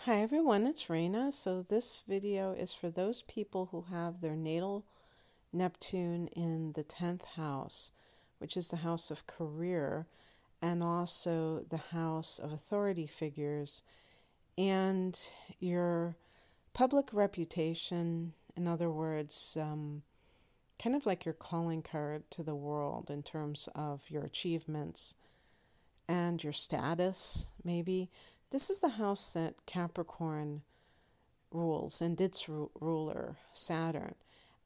Hi everyone, it's Raina. So this video is for those people who have their natal Neptune in the 10th house, which is the house of career, and also the house of authority figures, and your public reputation, in other words, kind of like your calling card to the world in terms of your achievements and your status, maybe. This is the house that Capricorn rules and its ruler, Saturn.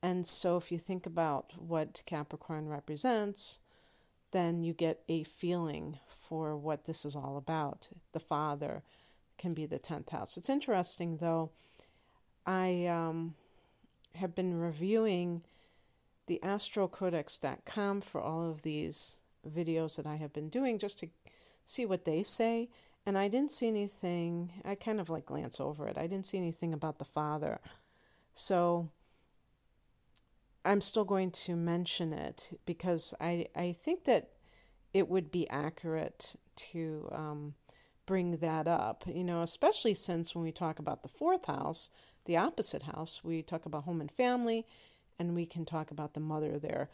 And so if you think about what Capricorn represents, then you get a feeling for what this is all about. The father can be the 10th house. It's interesting, though. I have been reviewing the astrocodex.com for all of these videos that I have been doing just to see what they say. And I didn't see anything, I kind of like glance over it. I didn't see anything about the father. So I'm still going to mention it because I think that it would be accurate to bring that up, especially since when we talk about the fourth house, the opposite house, we talk about home and family, and we can talk about the mother there.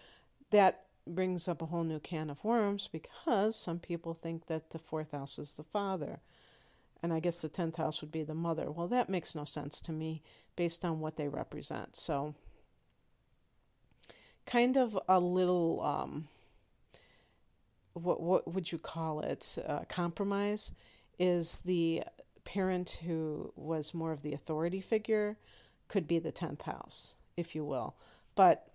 That brings up a whole new can of worms because some people think that the fourth house is the father, and I guess the 10th house would be the mother. Well, that makes no sense to me based on what they represent. So kind of a little what would you call it, compromise is the parent who was more of the authority figure could be the 10th house, if you will. But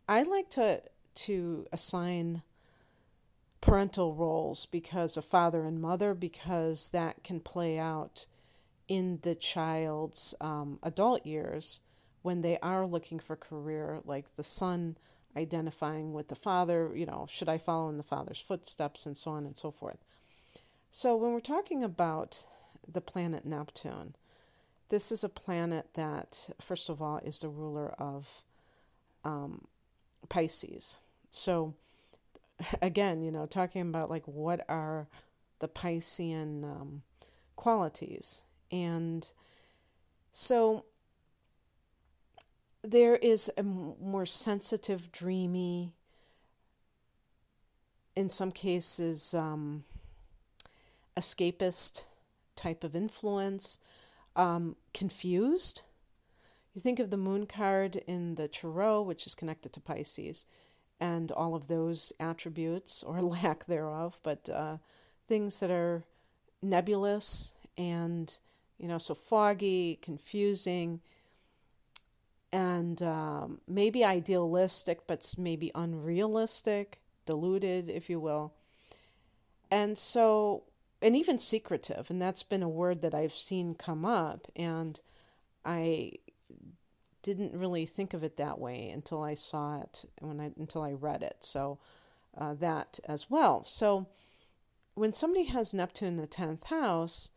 I like to assign parental roles because of father and mother, because that can play out in the child's adult years when they are looking for career, like the son identifying with the father, should I follow in the father's footsteps, and so on and so forth. So when we're talking about the planet Neptune, this is a planet that, first of all, is the ruler of Pisces. So again, talking about like what are the Piscean qualities. And so there is a more sensitive, dreamy, in some cases, escapist type of influence, confused. You think of the moon card in the tarot, which is connected to Pisces, and all of those attributes, or lack thereof, but things that are nebulous and, so foggy, confusing, and maybe idealistic, but maybe unrealistic, diluted, if you will. And so, and even secretive, and that's been a word that I've seen come up, and I didn't really think of it that way until I saw it, until I read it. So that as well. So when somebody has Neptune in the 10th house,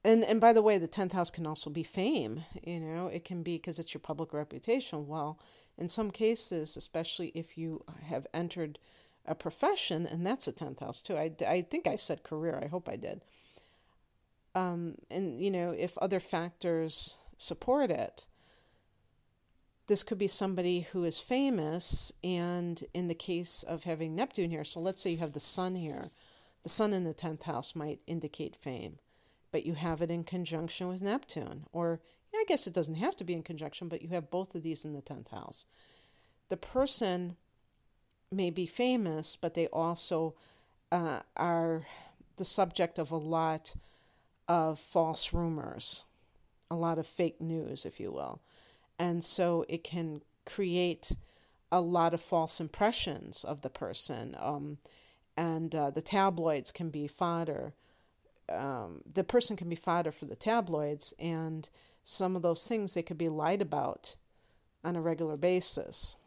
and by the way, the 10th house can also be fame, it can be because it's your public reputation. Well, in some cases, especially if you have entered a profession, and that's a 10th house too. I think I said career. I hope I did. And, if other factors support it, this could be somebody who is famous, and in the case of having Neptune here, so let's say you have the sun here. The sun in the 10th house might indicate fame, but you have it in conjunction with Neptune. Or, I guess it doesn't have to be in conjunction, but you have both of these in the 10th house. The person may be famous, but they also are the subject of a lot of false rumors, a lot of fake news, if you will. And so it can create a lot of false impressions of the person. And the tabloids can be fodder. The person can be fodder for the tabloids, and some of those things they could be lied about on a regular basis.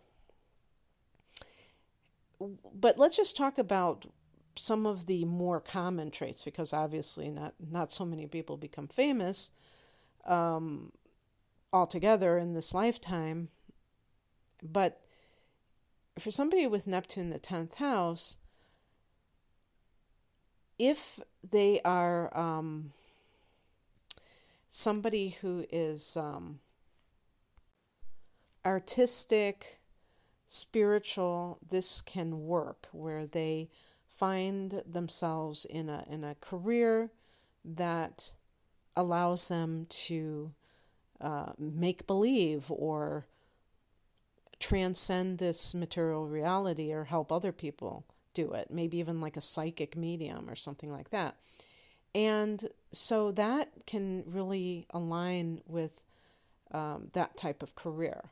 But let's just talk about some of the more common traits, because obviously not so many people become famous altogether in this lifetime. But for somebody with Neptune in the 10th house, if they are somebody who is artistic, spiritual, this can work, where they find themselves in a career that allows them to make believe or transcend this material reality or help other people do it, maybe even like a psychic medium or something like that. And so that can really align with that type of career.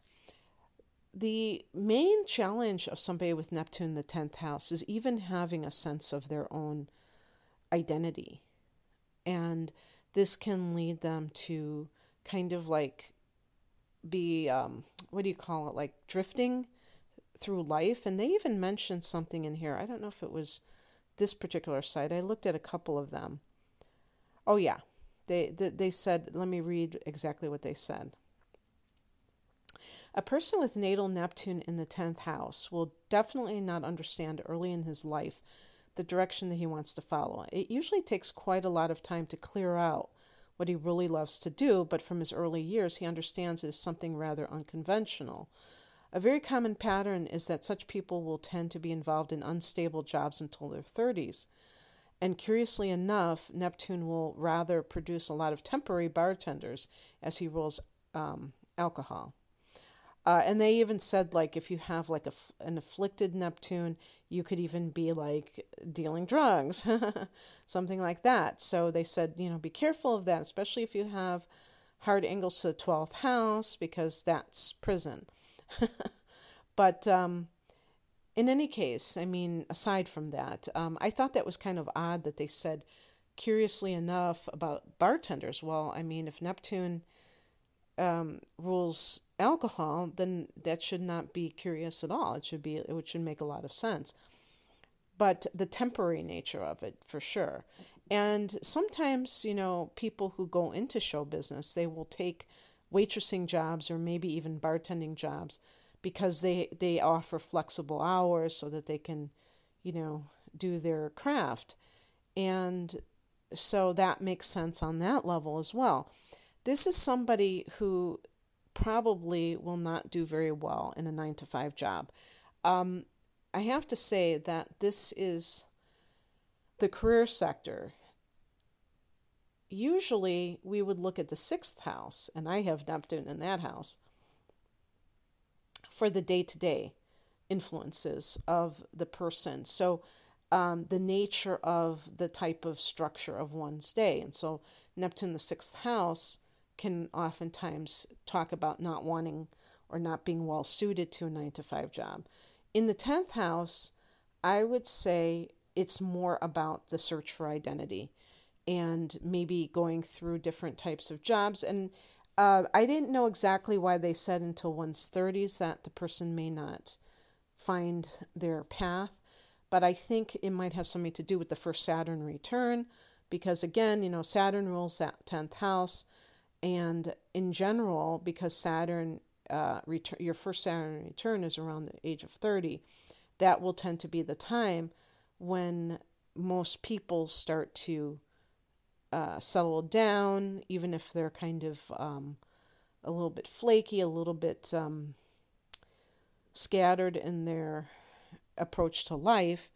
The main challenge of somebody with Neptune in the 10th house is even having a sense of their own identity. And this can lead them to kind of like be, what do you call it, like drifting through life. And they even mentioned something in here. I don't know if it was this particular site. I looked at a couple of them. Oh, yeah. They said, let me read exactly what they said. A person with natal Neptune in the 10th house will definitely not understand early in his life the direction that he wants to follow. It usually takes quite a lot of time to clear out what he really loves to do, but from his early years, he understands it is something rather unconventional. A very common pattern is that such people will tend to be involved in unstable jobs until their 30s. And curiously enough, Neptune will rather produce a lot of temporary bartenders as he rules alcohol. And they even said, like, if you have like an afflicted Neptune, you could even be like dealing drugs, something like that. So they said, be careful of that, especially if you have hard angles to the 12th house, because that's prison. But in any case, I mean, aside from that, I thought that was kind of odd that they said, curiously enough, about bartenders. Well, I mean, if Neptune rules alcohol, then that should not be curious at all. It should make a lot of sense. But the temporary nature of it, for sure. And sometimes, people who go into show business, they will take waitressing jobs or maybe even bartending jobs because they offer flexible hours so that they can, do their craft. And so that makes sense on that level as well. This is somebody who probably will not do very well in a 9-to-5 job. I have to say that this is the career sector. Usually we would look at the 6th house, and I have Neptune in that house, for the day-to-day influences of the person. So the nature of the type of structure of one's day. And so Neptune in the 6th house can oftentimes talk about not wanting or not being well suited to a 9-to-5 job. In the 10th house, I would say it's more about the search for identity and maybe going through different types of jobs. And I didn't know exactly why they said until one's 30s that the person may not find their path, but I think it might have something to do with the first Saturn return, because again, Saturn rules that 10th house. And in general, because Saturn, your first Saturn return is around the age of 30, that will tend to be the time when most people start to settle down, even if they're kind of a little bit flaky, a little bit scattered in their approach to life.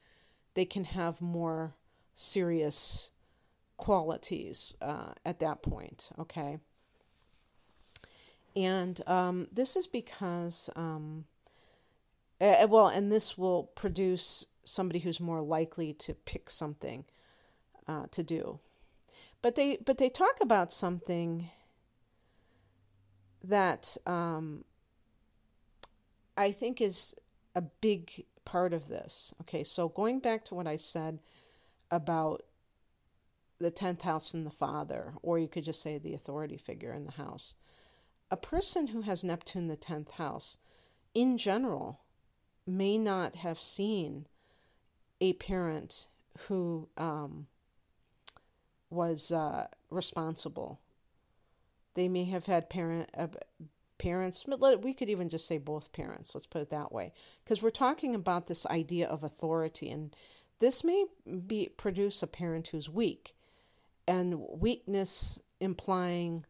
They can have more serious qualities at that point, okay? And this is because, and this will produce somebody who's more likely to pick something to do. But they talk about something that I think is a big part of this. Okay, so going back to what I said about the 10th house and the father, or you could just say the authority figure in the house. A person who has Neptune in the 10th house, in general, may not have seen a parent who was responsible. They may have had parents, we could even just say both parents, let's put it that way, because we're talking about this idea of authority, and this may produce a parent who's weak, and weakness implying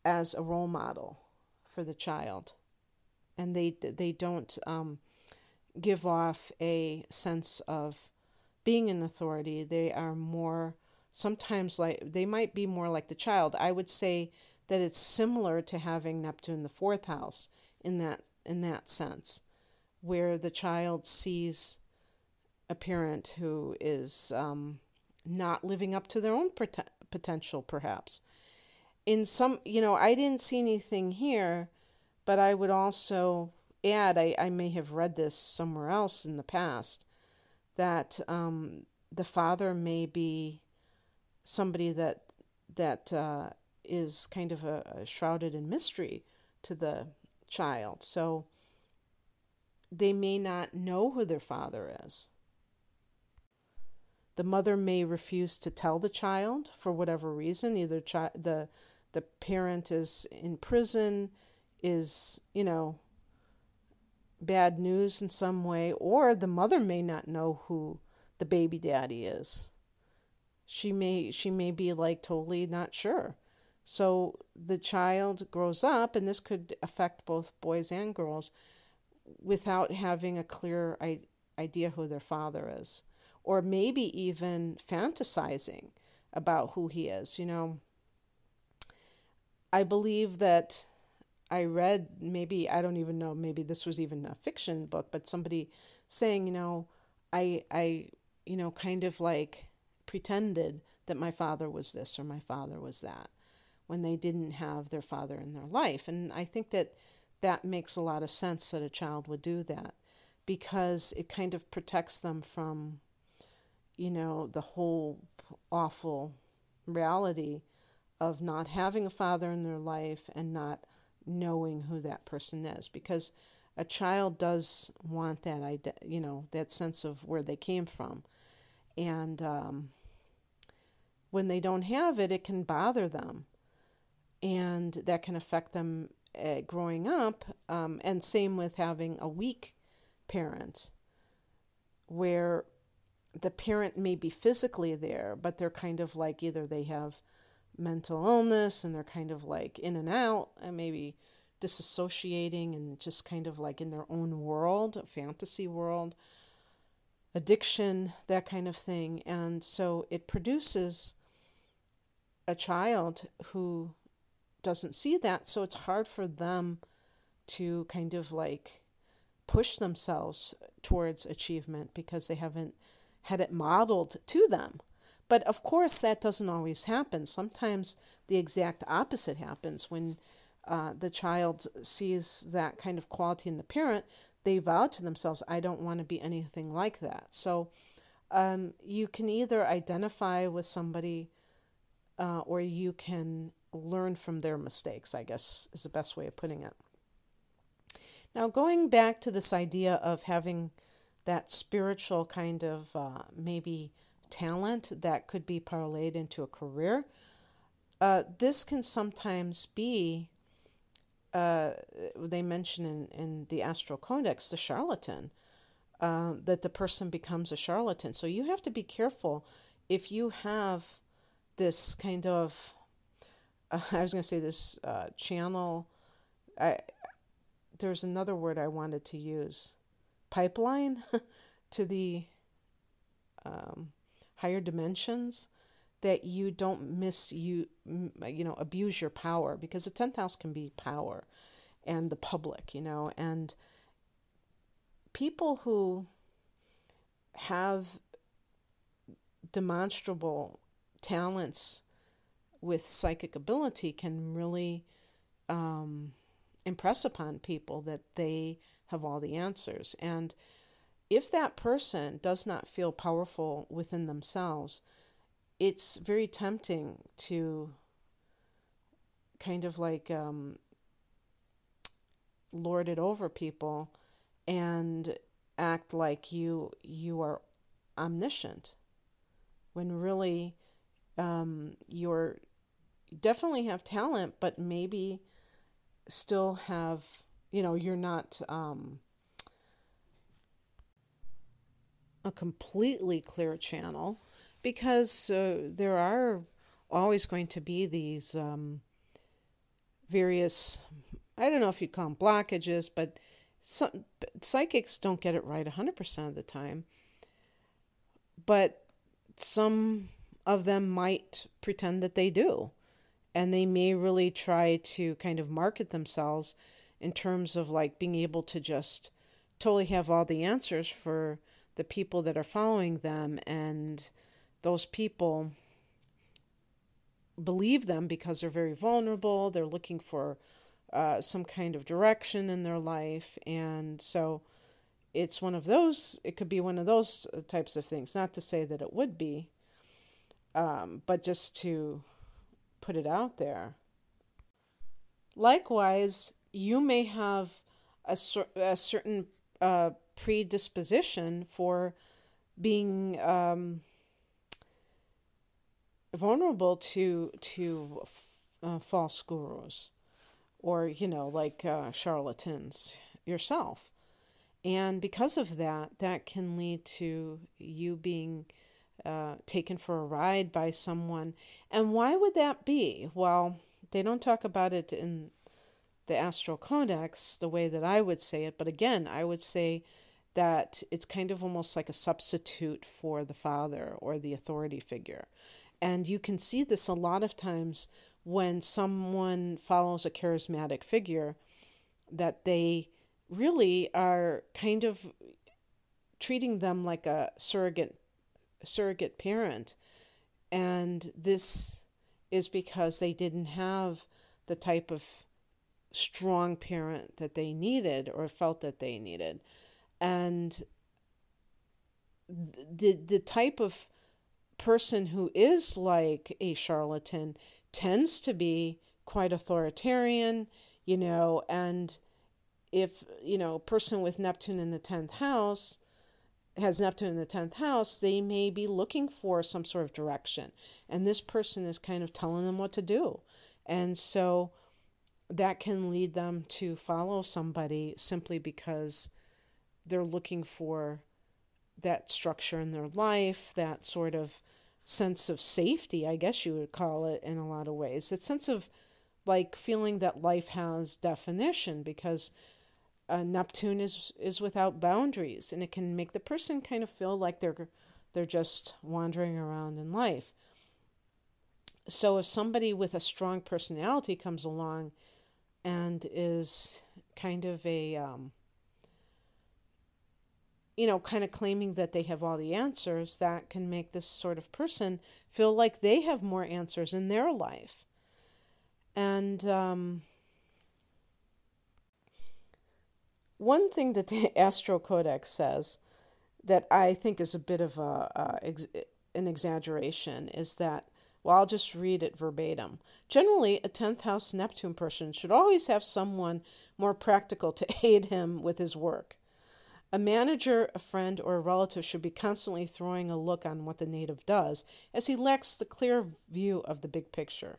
as a role model for the child, and they don't give off a sense of being an authority. They are more sometimes like they might be more like the child. I would say that it's similar to having Neptune in the fourth house in that sense, where the child sees a parent who is not living up to their own potential, perhaps. In some, I didn't see anything here, but I would also add, I may have read this somewhere else in the past, that the father may be somebody that is kind of a shrouded in mystery to the child. So they may not know who their father is. The mother may refuse to tell the child for whatever reason. Either the parent is in prison, is, bad news in some way, or the mother may not know who the baby daddy is. She may be like totally not sure. So the child grows up, and this could affect both boys and girls, without having a clear idea who their father is, or maybe even fantasizing about who he is. I believe that I read, maybe, I don't even know, maybe this was even a fiction book, but somebody saying, I kind of like pretended that my father was this or my father was that when they didn't have their father in their life. And I think that makes a lot of sense that a child would do that, because it kind of protects them from, the whole awful reality of not having a father in their life and not knowing who that person is, because a child does want that that sense of where they came from, and when they don't have it, it can bother them, and that can affect them growing up, and same with having a weak parent, where the parent may be physically there, but they're kind of like either they have mental illness and they're kind of like in and out and maybe disassociating and just kind of like in their own world, a fantasy world, addiction, that kind of thing. And so it produces a child who doesn't see that, so it's hard for them to kind of like push themselves towards achievement because they haven't had it modeled to them. But of course, that doesn't always happen. Sometimes the exact opposite happens. When the child sees that kind of quality in the parent, they vow to themselves, I don't want to be anything like that. So you can either identify with somebody or you can learn from their mistakes, I guess is the best way of putting it. Now, going back to this idea of having that spiritual kind of maybe talent that could be parlayed into a career, this can sometimes be, they mention in the Astral Codex, the charlatan, that the person becomes a charlatan. So you have to be careful if you have this kind of, I was going to say this channel, there's another word I wanted to use, pipeline to the higher dimensions, that you don't abuse your power, because the 10th house can be power and the public, and people who have demonstrable talents with psychic ability can really impress upon people that they have all the answers. And if that person does not feel powerful within themselves, it's very tempting to kind of like lord it over people and act like you are omniscient, when really you definitely have talent, but maybe still have, you're not a completely clear channel, because there are always going to be these various, I don't know if you'd call them blockages, but some psychics don't get it right 100% of the time. But some of them might pretend that they do. And they may really try to kind of market themselves in terms of like being able to just totally have all the answers for the people that are following them. And those people believe them because they're very vulnerable. They're looking for some kind of direction in their life. And so it's one of those, it could be one of those types of things. Not to say that it would be, but just to put it out there. Likewise, you may have a certain predisposition for being vulnerable to false gurus or, like charlatans yourself. And because of that, that can lead to you being taken for a ride by someone. And why would that be? Well, they don't talk about it in the Astral Codex the way that I would say it. But again, I would say that it's kind of almost like a substitute for the father or the authority figure. And you can see this a lot of times when someone follows a charismatic figure, that they really are kind of treating them like a surrogate parent. And this is because they didn't have the type of strong parent that they needed or felt that they needed. And the type of person who is like a charlatan tends to be quite authoritarian, and if, a person with Neptune in the 10th house has Neptune in the 10th house, they may be looking for some sort of direction. And this person is kind of telling them what to do. And so that can lead them to follow somebody simply because they're looking for that structure in their life, that sort of sense of safety, I guess you would call it in a lot of ways. That sense of like feeling that life has definition, because Neptune is without boundaries, and it can make the person kind of feel like they're just wandering around in life. So if somebody with a strong personality comes along and is kind of a kind of claiming that they have all the answers, that can make this sort of person feel like they have more answers in their life. And one thing that the Astro Codex says that I think is a bit of an exaggeration is that, well, I'll just read it verbatim. Generally, a 10th house Neptune person should always have someone more practical to aid him with his work. A manager, a friend, or a relative should be constantly throwing a look on what the native does, as he lacks the clear view of the big picture.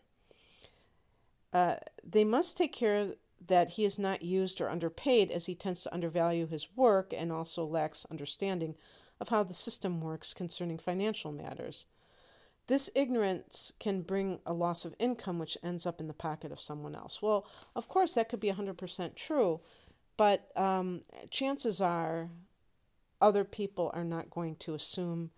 They must take care that he is not used or underpaid, as he tends to undervalue his work and also lacks understanding of how the system works concerning financial matters. This ignorance can bring a loss of income, which ends up in the pocket of someone else. Well, of course, that could be 100% true, but chances are other people are not going to assume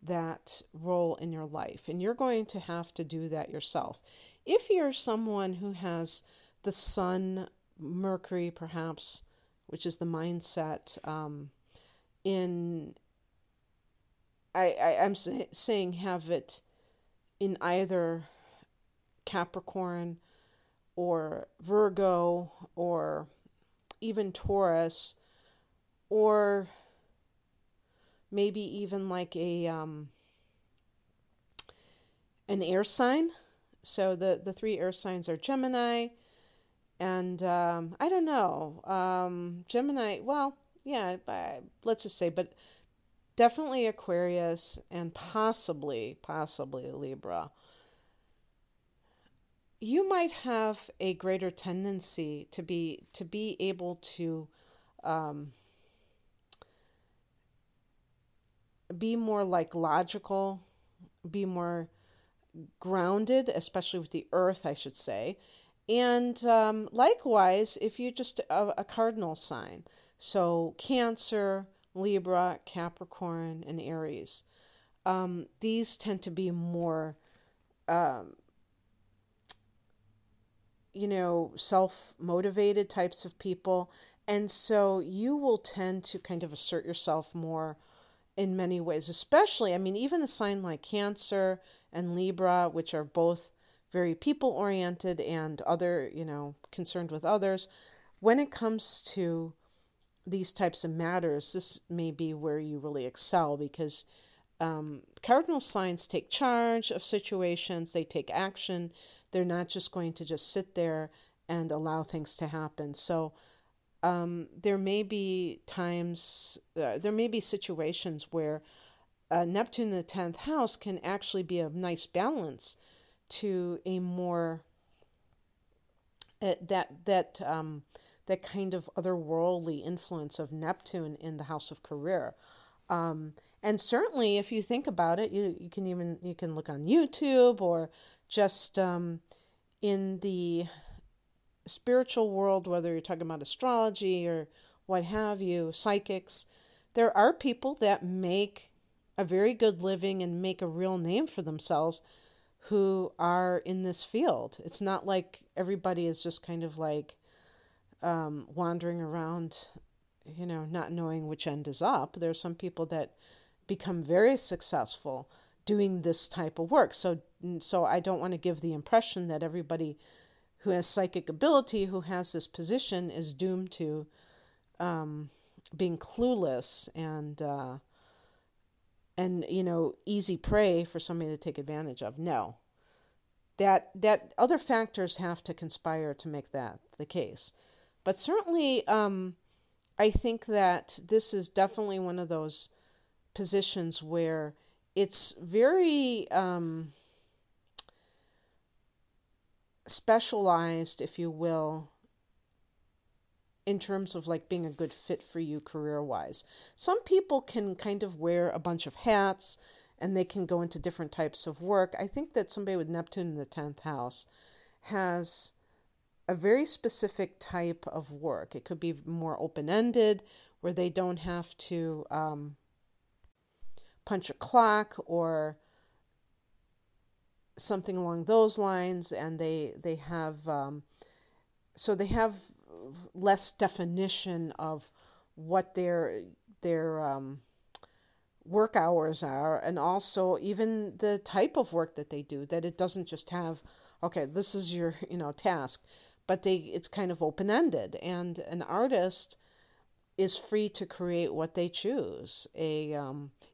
that role in your life, and you're going to have to do that yourself. If you're someone who has the Sun, Mercury, perhaps, which is the mindset, I'm saying have it in either Capricorn or Virgo or even Taurus, or maybe even like an air sign. So the three air signs are Gemini, and I don't know, Gemini, well, yeah, let's just say, but definitely Aquarius and possibly Libra. You might have a greater tendency to be able to be more like logical, be more grounded, especially with the earth, I should say, And likewise, if you just a cardinal sign, so Cancer, Libra, Capricorn, and Aries, these tend to be more, um, self-motivated types of people. And so you will tend to kind of assert yourself more in many ways, especially, I mean, even a sign like Cancer and Libra, which are both very people oriented and other, concerned with others. When it comes to these types of matters, this may be where you really excel because cardinal signs take charge of situations, they take action. They're not just going to just sit there and allow things to happen. So there may be times, there may be situations where Neptune in the 10th house can actually be a nice balance to a more that kind of otherworldly influence of Neptune in the house of career. And certainly, if you think about it, you can look on YouTube or just in the spiritual world, whether you're talking about astrology or what have you, psychics. There are people that make a very good living and make a real name for themselves who are in this field. It's not like everybody is just kind of like wandering around, not knowing which end is up. There are some people that become very successful doing this type of work. So I don't want to give the impression that everybody who has psychic ability, who has this position, is doomed to being clueless and easy prey for somebody to take advantage of. No, that other factors have to conspire to make that the case. But certainly, I think that this is definitely one of those positions where it's very specialized, if you will, in terms of like being a good fit for you career-wise. Some people can kind of wear a bunch of hats and they can go into different types of work. I think that somebody with Neptune in the 10th house has a very specific type of work. It could be more open-ended, where they don't have to punch a clock or something along those lines, and they have so they have less definition of what their work hours are, and also even the type of work that they do, that it doesn't just have, okay, this is your task, but it's kind of open-ended, and an artist is free to create what they choose.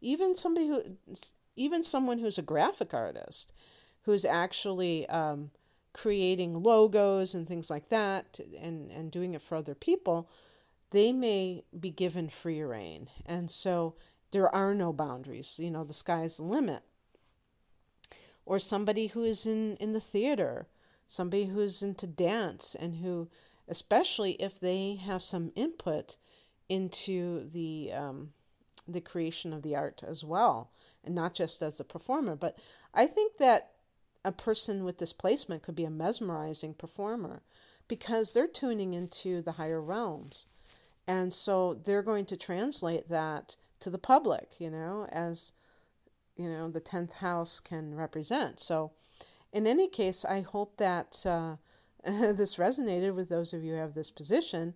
Even someone who's a graphic artist, who's actually creating logos and things like that, and doing it for other people, they may be given free rein. And so there are no boundaries. The sky's the limit. Or somebody who is in the theater, somebody who's into dance, and who, especially if they have some input into the creation of the art as well, and not just as a performer. But I think that a person with this placement could be a mesmerizing performer because they're tuning into the higher realms. And so they're going to translate that to the public, as, the 10th house can represent. So in any case, I hope that this resonated with those of you who have this position.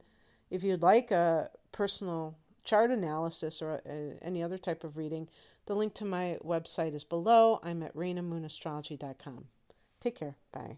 If you'd like a personal chart analysis or any other type of reading, the link to my website is below. I'm at rainamoonastrology.com. Take care. Bye.